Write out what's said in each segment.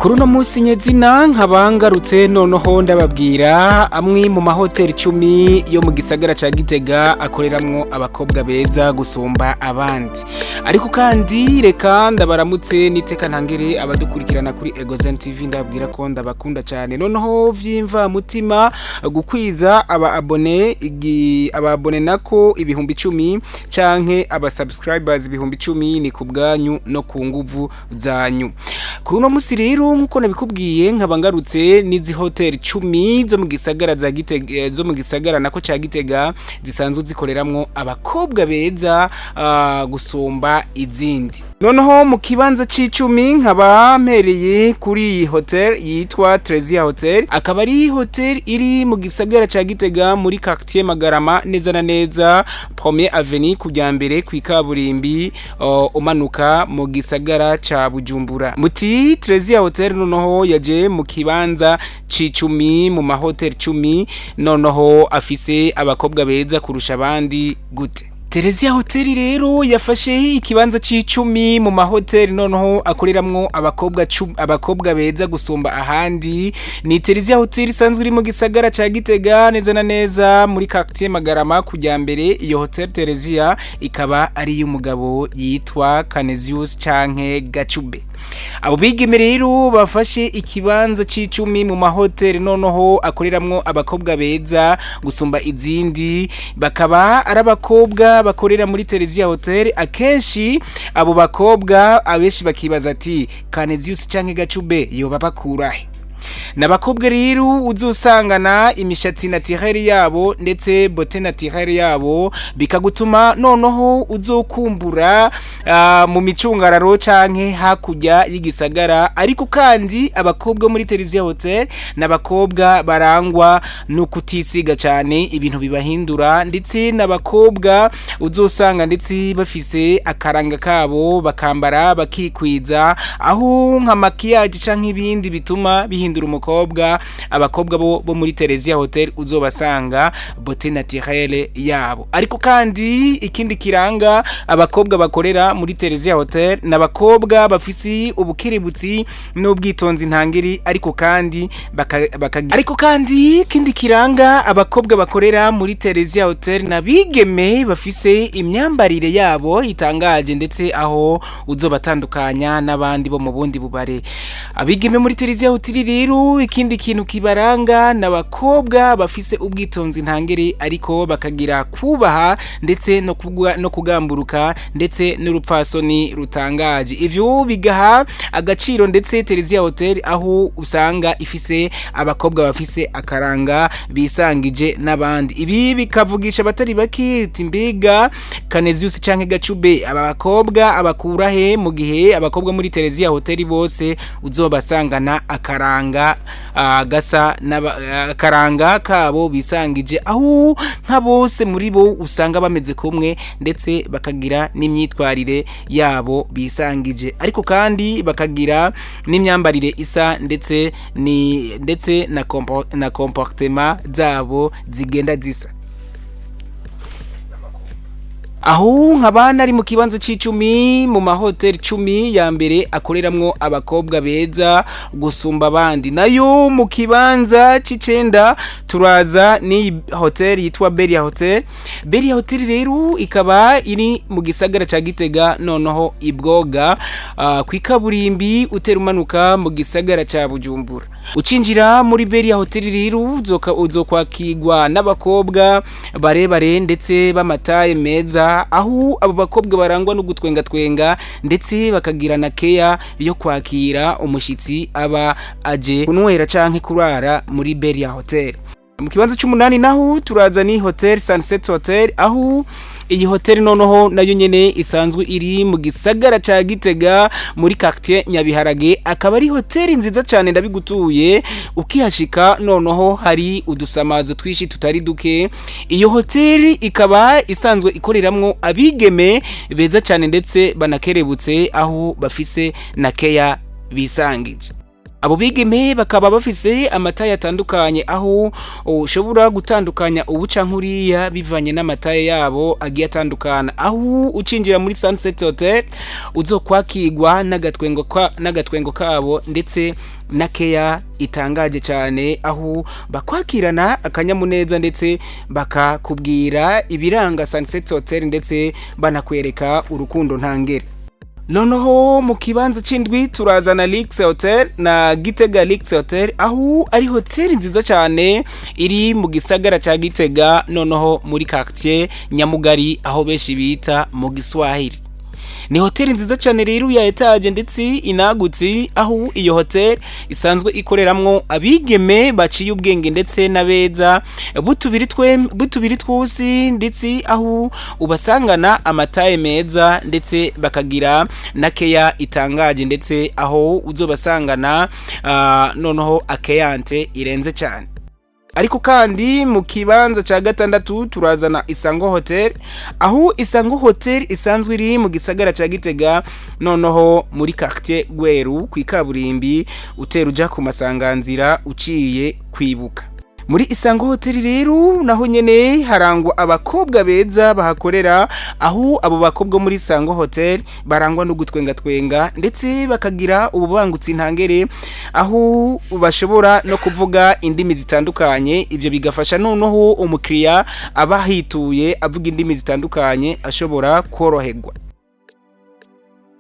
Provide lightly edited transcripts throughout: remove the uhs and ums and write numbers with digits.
kuri uno munsi nyezina nkabangarutse noneho ndababwira amwe mu mahoteli 10 yo mu gisagara ca Gitega akoreramwo abakobwa beza gusumba abandi. Ariko kandi reka ndabaramutse niteka ntangere abadukurikirana kuri Egozen TV, ndabwira ko ndabakunda cyane noneho vyimva mutima gukwiza ababone nako ibihumbi 10 canke abasubscribers ibihumbi 10 ni kubwanyu no ku nguvu zanyu. Kuri uno munsi rero nkuko nabikubwiye nkabangarutse nizi hotel 10 zo mu gisagara za Gitega, zo mu gisagara nako ca Gitega zisanzwe zikoreramwo abakobwa beza gusumba izindi. Noneho mu kibanza c'icumi nkaba mpereye kuri hotel yitwa Trezia Hotel, akaba ari hotel iri mu gisagara ca Gitega muri quartier Magarama, neza na neza Premier Avenue kujya mbere kwikaburimbi umanuka mu gisagara ca Bujumbura. Muti Trezia Hotel noneho yaje mu kibanza c'icumi mu mahotel 10, noneho afise abakobwa beza kurusha abandi gute? Trezia Hotel rero yafashe ikibanza c'icumi mu mahoteli noneho akoreramwo abakobwa beza gusumba ahandi. Ni Trezia Hotel isanzwe iri mu gisagara ca Gitega, neza na neza muri quartier Magarama kujya mbere. Iyo hotel Trezia ikaba ari y'umugabo yitwa Canesius canke Gacube. Abo bigeme rero bafashe ikibanza c'icumi mu mahoteli noneho akoreramwo abakobwa beza gusumba izindi, bakaba ari abakobwa bakorera muri Trezia Hotel. Akenshi abo bakobwa abeshi bakibaza ati Canesius canke Gacube yo babakurahe? Nabakobwa rero uzosangana imishatsi naturelle yabo ndetse beauté naturelle yabo, bikagutuma noneho uzokumbura mu micungararo canke hakujya y'igisagara. Ariko kandi abakobwa muri Trezia Hotel nabakobwa barangwa no kutisiga cyane ibintu bibahindura, ndetse nabakobwa uzosanga ndetse bafise akaranga kabo, bakambara bakikwiza aho nka maquillage canke ibindi bituma bihindura umukobwa. Abakobwa bo muri Trezia Hotel uzobasanga beauté naturelle yabo. Ariko kandi ikindi kiranga abakobwa bakorera muri Trezia Hotel nabakobwa bafisi ubukiributsi n'ubwitonzi ntangiri. Ariko kandi ikindi kiranga abakobwa bakorera muri Trezia Hotel nabigeme bafise imyambarire yabo itangaje, ndetse aho uzobatandukanya n'abandi bo mu bundi bubare. Abigeme muri Trezia Hotel rero ikindi kintu kibaranga n'abakobwa bafise ubwitonzi ntangere, ariko bakagira kubaha ndetse no kugamburuka ndetse n'urupfasoni rutangaje. Ivyo bigaha agaciro ndetse Trezia Hotel aho usanga ifise abakobwa bafise akaranga bisangije n'abandi. Ibi bikavugisha batari bakiti mbega Canesius canke Gacube abakobwa abakurahe, mu gihe abakobwa muri Trezia Hotel bose uzobasangana akaranga gasa n'akaranga kabo bisangije, aho nka bose muri bo usanga bameze kumwe ndetse bakagira n'imyitwarire yabo bisangije, ariko kandi bakagira n'imyambarire isa ndetse na comportement zabo zigenda zisa. Aho nkabana ari mu kibanza c'icumi mu mahoteli 10 ya mbere akoreramwo abakobwa beza gusumba abandi. Nayo mu kibanza c'icenda turaza ni hotel yitwa Beza Hotel. Beza Hotel rero ikaba iri mu gisagara ca Gitega, noneho ibwoga kwikaburimbi uterumanuka mu gisagara ca Bujumbura. Ucinjira muri Beza Hotel rero uzokwakigwa n'abakobwa barebare ndetse bamataye meza, aho abo bakobwa barangwa no gutwenga ndetse bakagira na care yo kwakira umushitsi aba aje kunwera canke kurara muri Beza Hotel. Mu kibanza c'umunani naho turaza ni Hotel Sunset Hotel, aho iyi hotel noneho nayo nyene isanzwe iri mu gisagara ca Gitega muri quartier Nyabiharage. Akaba ari hotel nziza cyane ndabigutuye, ukihashika noneho hari udusamazo twishi tutari duke. Iyo hotel ikaba isanzwe ikoreramwo abigeme beza cyane ndetse banakerebutse, aho bafise na care bisangije. abo bigeme bakaba bafise amataye atandukanye aho ushobora gutandukanya ubuca nkuriya bivanye n'amataye yabo agiye atandukana aho ucinjira muri Sunset Hotel uzokwakirwa n'agatwengo kabo ndetse na keya itangaje cyane aho bakwakirana akanyamuneza ndetse bakakubwira ibiranga Sunset Hotel ndetse banakwereka urukundo ntangere. Noneho mu kibanza c'indwi turazana Lix Hotel na Gitega Lix Hotel aho ari hotel nziza cyane iri mu gisagara ca Gitega noneho muri quartier Nyamugari aho beshi bita mu Giswahili. Ni hotel nziza cyane rero ya etage ndetse inagutse aho iyo hotel isanzwe ikoreramwo abigeme baciye ubwenge ndetse na beza butubiri twusi ndetse aho ubasangana amataye meza ndetse bakagira na keya itangaje ndetse aho uzobasangana noneho akeyante irenze cyane. Ariko kandi mu kibanza ca gatandatu turazana Isango Hotel aho Isango Hotel isanzwe iri mu gisagara ca Gitega noneho muri quartier Gweru kwikaburimbi uteruja ku masanganzira uciye kwibuka. Muri Isango Hotel rero naho nyene harangwa abakobwa beza bahakorera aho abo bakobwa muri Isango Hotel barangwa no gutwenga ndetse bakagira ububangutsi ntangere aho bashobora no kuvuga indimi zitandukanye ivyo bigafasha noneho umukiriya abahituye avuga indimi zitandukanye ashobora koroherwa.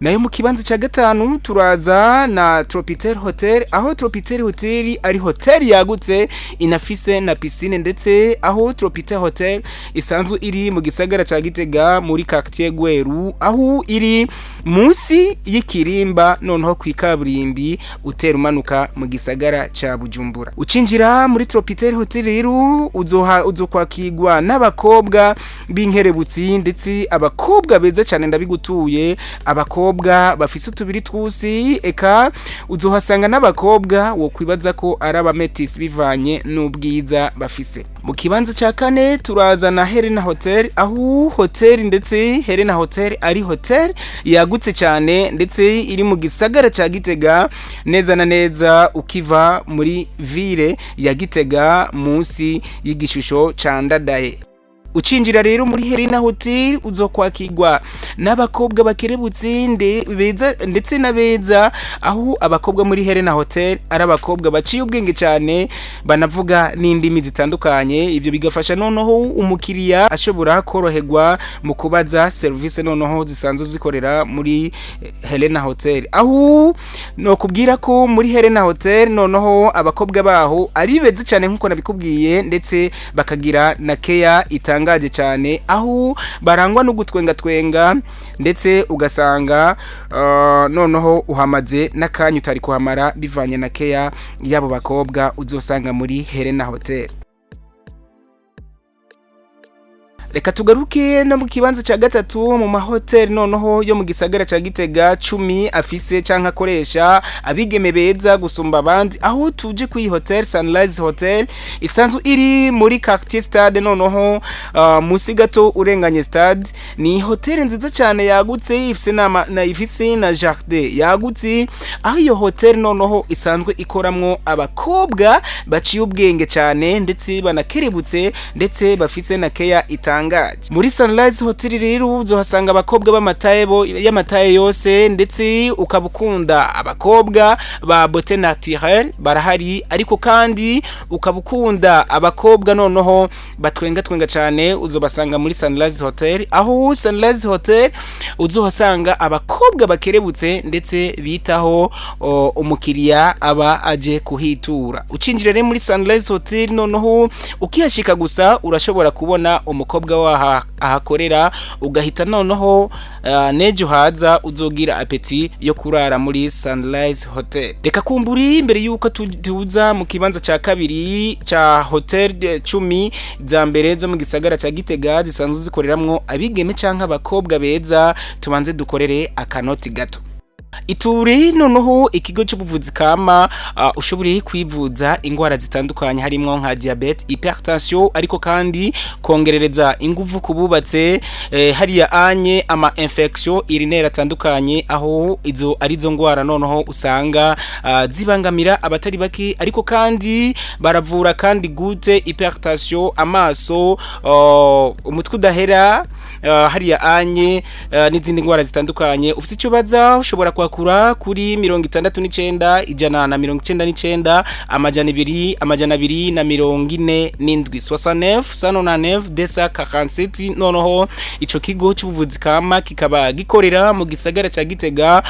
Nayo mu kibanza ca gatanu turaza na Tropitel Hotel aho Tropitel Hotel ari hotel yagutse inafise na piscine ndetse aho Tropitel Hotel isanzwe iri mu gisagara ca Gitega muri quartier Gweru aho iri munsi y'ikirimba noneho kwikaburimbi utera umanuka mu gisagara ca Bujumbura. Ucinjira muri Tropitel Hotel rero uzokwakirwa n'abakobwa b'inkerebutsi ndetse abakobwa beza cyane ndabigutuye abakobwa bafise utubiri twusi eka uzohasanga n'abakobwa wo kwibaza ko ari abametis bivanye n'ubwiza bafise. Mu kibanza ca kane turazana Helena Hotel aho hotel ndetse Helena Hotel ari hotel yagutse cyane ndetse iri mu gisagara ca Gitega neza na neza ukiva muri ville ya Gitega munsi y'igishusho ca Ndadaye. Ucinjira rero muri Helena Hotel uzokwakirwa n'abakobwa bakerebutse beza ndetse na beza aho abakobwa muri Helena Hotel ari abakobwa baciye ubwenge cyane banavuga n'indimi zitandukanye ivyo bigafasha noneho umukiriya ashobora koroherwa mu kubaza service noneho zisanzwe zikorera muri Helena Hotel aho no kubwira ko muri Helena Hotel noneho abakobwa baho ari beza cyane nkuko nabikubwiye ndetse bakagira na keya itangaje cyane aho barangwa no gutwenga ndetse ugasanga noneho uhamaze n'akanyu utari kuhamara bivanye na keya yabo bakobwa uzosanga muri Helena Hotel. Reka tugaruke no mu kibanza ca gatatu mu mahotel noneho yo mu gisagara ca Gitega 10 afise canka akoresha abigeme beza gusumba abandi aho tuje kuri hotel Sunrise Hotel isanzwe iri muri quartier Stade noneho musi gato urenganye Stade. Ni hotel nziza cyane yagutse ifise na jardin yagutse aho iyo hotel noneho isanzwe ikoramwo abakobwa baciye ubwenge cyane ndetse banakerebutse ndetse bafise na keya itangaje. Muri Sunrise Hotel rero uzohasanga abakobwa y'amataye yose ndetse ukabukunda abakobwa ba beauté naturelle barahari ariko kandi ukabukunda abakobwa noneho batwenga cyane uzobasanga muri Sunrise Hotel aho Sunrise Hotel uzohasanga abakobwa bakerebutse ndetse bitaho umukiriya aba aje kuhitura. Ucinjire rero muri Sunrise Hotel noneho ukihashika gusa urashobora kubona umukobwa ahakorera ugahita noneho nejo haza uzogira apeti yo kurara muri Sunrise Hotel. Reka kumburi imbere yuko tuza mu kibanza ca kabiri ca Hotel 10 Zambere zo mu gisagara ca Gitega zisanzwe zikoreramwo abigeme canka abakobwa beza tubanze dukorere akanoti gato. Iture noneho ikigo cy'ubuvuzi kama ushobora kwivuza ingwara zitandukanye harimo nka diabete, hypertension ariko kandi kongerereza inguvu kububatse hariya anye ama infection urinaire atandukanye aho izo arizo ngwara noneho usanga zibangamira abatari baki ariko kandi baravura kandi gute hypertension amaso umutwe udahera hariya anye n'izindi ngwara zitandukanye ufite icyo baza ushobora kwakura kuri 69 ijana na 99 amajana 2 amajana 247 69 109 247 noneho ico kigo cy'ubuvuzi kama kikaba gikorera mu gisagara ca Gitega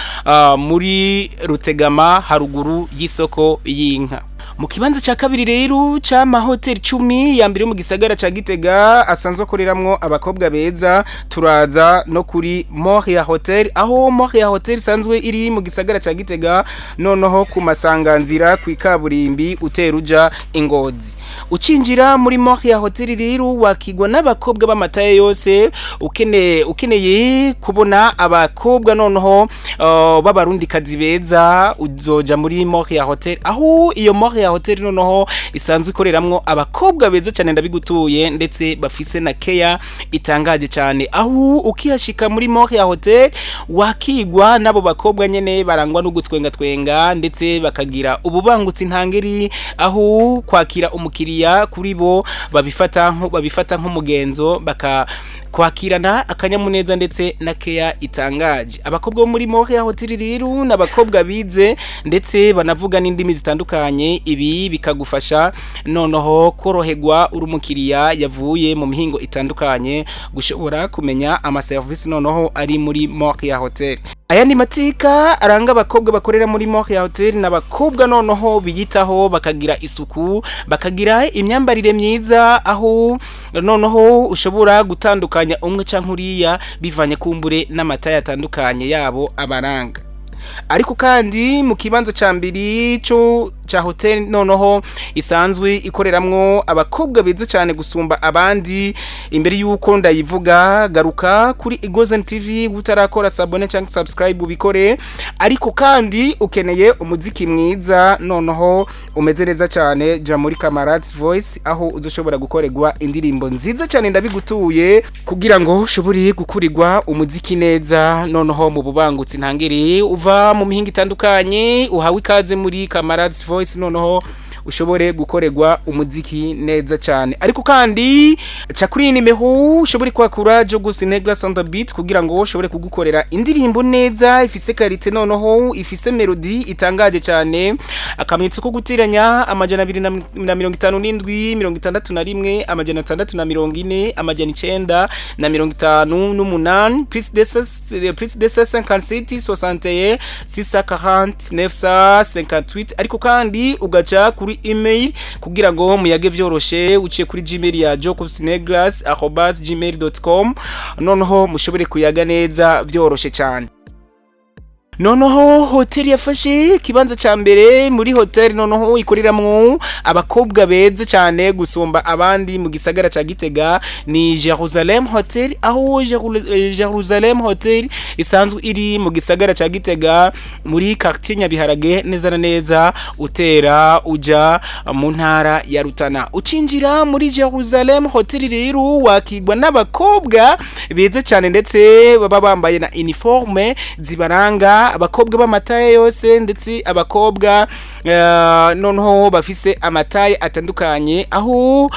muri Rutegama haruguru y'isoko y'inka. Mu kibanza ca kabiri rero ca mahoteli 10 ya mbere mu gisagara ca Gitega asanzwe akoreramwo abakobwa beza turaza no kuri Moria Hotel aho Moria Hotel sanzwe iri mu gisagara ca Gitega noneho ku masanganzira ku ikaburimbi uteruja Ingozi. Ucinjira muri Moria Hotel rero wakigwa n'abakobwa b'amataye yose ukeneye kubona abakobwa noneho b'abarundi kazi beza uzoja muri Moria Hotel aho iyo Moria Hotel noneho isanzwe ikoreramwo abakobwa beza cyane ndabigutuye ndetse bafise na care itangaje cyane aho ukihashika muri Moria Hotel wakigwa nabo bakobwa nyene barangwa no gutwenga ndetse bakagira ububangutsi ntangeri aho kwakira umukiriya kuri bo babifata nk'umugenzo kwakirana akanyamuneza ndetse na care itangaje. Abakobwa bo muri Moria Hotel rero n'abakobwa bize ndetse banavuga n'indimi zitandukanye ibi bikagufasha noneho koroherwa urumukiriya yavuye mu mihingo itandukanye gushobora kumenya ama service noneho ari muri Moria Hotel. Aya ni matika aranga abakobwa bakorera muri Moria Hotel n'abakobwa noneho biyitaho bakagira isuku bakagira imyambarire myiza aho noneho ushobora gutandukanya umwe canke uriya bivanye kumbure n'amataye atandukanye yabo abaranga. Ariko kandi mu kibanza ca mbiri cyo cha hotel noneho isanzwe ikoreramwo abakobwa beza cyane gusumba abandi imbere yuko ndayivuga garuka kuri Egozen TV utarakora sabone cyangwa subscribe ubikore ariko kandi ukeneye umuziki mwiza noneho umeze neza cyane ja muri Camarades Voice aho uzoshobora gukorerwa indirimbo nziza cyane ndabigutuye kugira ngo ushobore gukurirwa umuziki neza noneho mu bubangutsi ntangere uva mu mihinga itandukanye uhawe ikaze muri Camarades Voice noneho ushobore gukorerwa umuziki neza cyane ariko kandi cakuri nimeho ushobore kwakura Jogos Neglas on the beat kugira ngo ushobore kugukorera indirimbo neza ifise karite noneho ifise melody itangaje cyane akamitse ko gutiranya amajana 257 61 amajana 640 amajana 9 na 58 plus de 57 61 640 958 ariko kandi ugaca kuri email kugira ngo muyage vyoroshe uciye kuri Gmail ya jokosneglas@gmail.com noneho mushobore kuyaga neza vyoroshe cyane. Noneho hotel yafashe kibanza ca mbere muri hotel noneho ikoriramwo abakobwa beza cyane gusumba abandi mu gisagara ca Gitega ni Jerusalem Hotel aho Jerusalem Hotel isanzwe iri mu gisagara ca Gitega muri quartier Nyabiharage neza na neza utera uja mu ntara ya Rutana. Ucinjira muri Jerusalem Hotel rero wakigwa n'abakobwa beza cyane ndetse baba bambaye na uniforme zibaranga abakobwa b'amataye yose ndetse abakobwa noneho bafise amataye atandukanye aho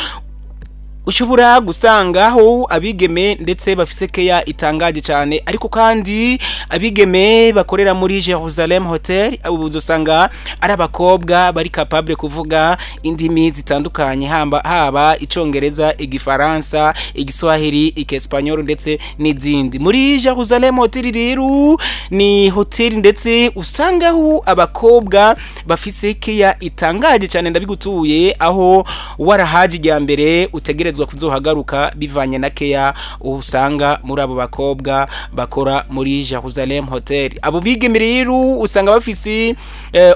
ushobora gusangaho abigeme ndetse bafise care itangaje cyane ariko kandi abigeme bakorera muri Jerusalem Hotel uzosanga ari abakobwa bari capable kuvuga indimi zitandukanye haba icongereza igifaransa igiswahili ikespanyol ndetse n'izindi. Muri Jerusalem Hotel rero ni hotel ndetse usangaho abakobwa bafise care itangaje cyane ndabigutuye aho warahaje rya mbere utegereza utegerezwa kuzohagaruka bivanye na keya usanga muri abo bakobwa bakora muri Jerusalem Hotel. Abo bigeme rero usanga bafise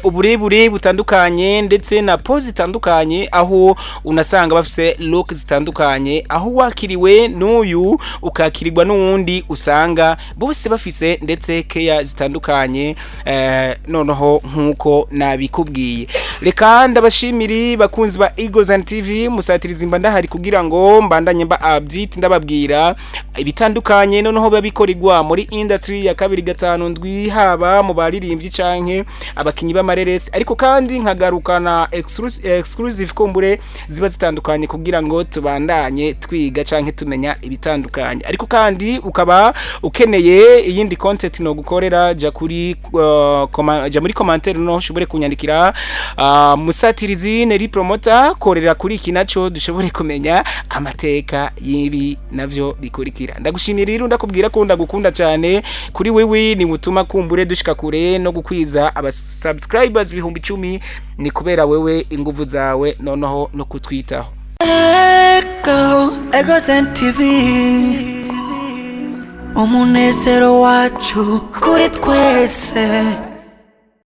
uburebure butandukanye ndetse na pose zitandukanye, aho unasanga bafise look zitandukanye, aho wakiriwe n'uyu ukakirirwa n'uwundi usanga bose bafise ndetse keya zitandukanye. Noneho nkuko nabikubwiye, reka ndabashimiri bakunzi ba Egozen TV, musatiriza imba ndahari kugira ngo mbandanye mba update ndababwira ibitandukanye noneho babikorirwa muri industry ya 2-5 haba mu baririmbyi canke abakinyi b'amareresi, ariko kandi nkagarukana exclusive kumbure ziba zitandukanye kugira ngo tubandanye twiga canke tumenya ibitandukanye. Ariko kandi ukaba ukeneye iyindi content no gukorera ja kuri ja muri commentaire no ushobore kunyandikira musatirizi neri promoter korera kuri iki naco dushobore kumenya amateka yibi navyo bikurikira. Ndagushimira rero ndakubwira ko ndagukunda cyane, kuri wewe ni mutuma kumbure dushika kure no gukwiza aba subscribers 10,000 ni kubera wewe inguvu zawe noneho no kutwitaho. Egozen TV umunezero wacu kuri twese.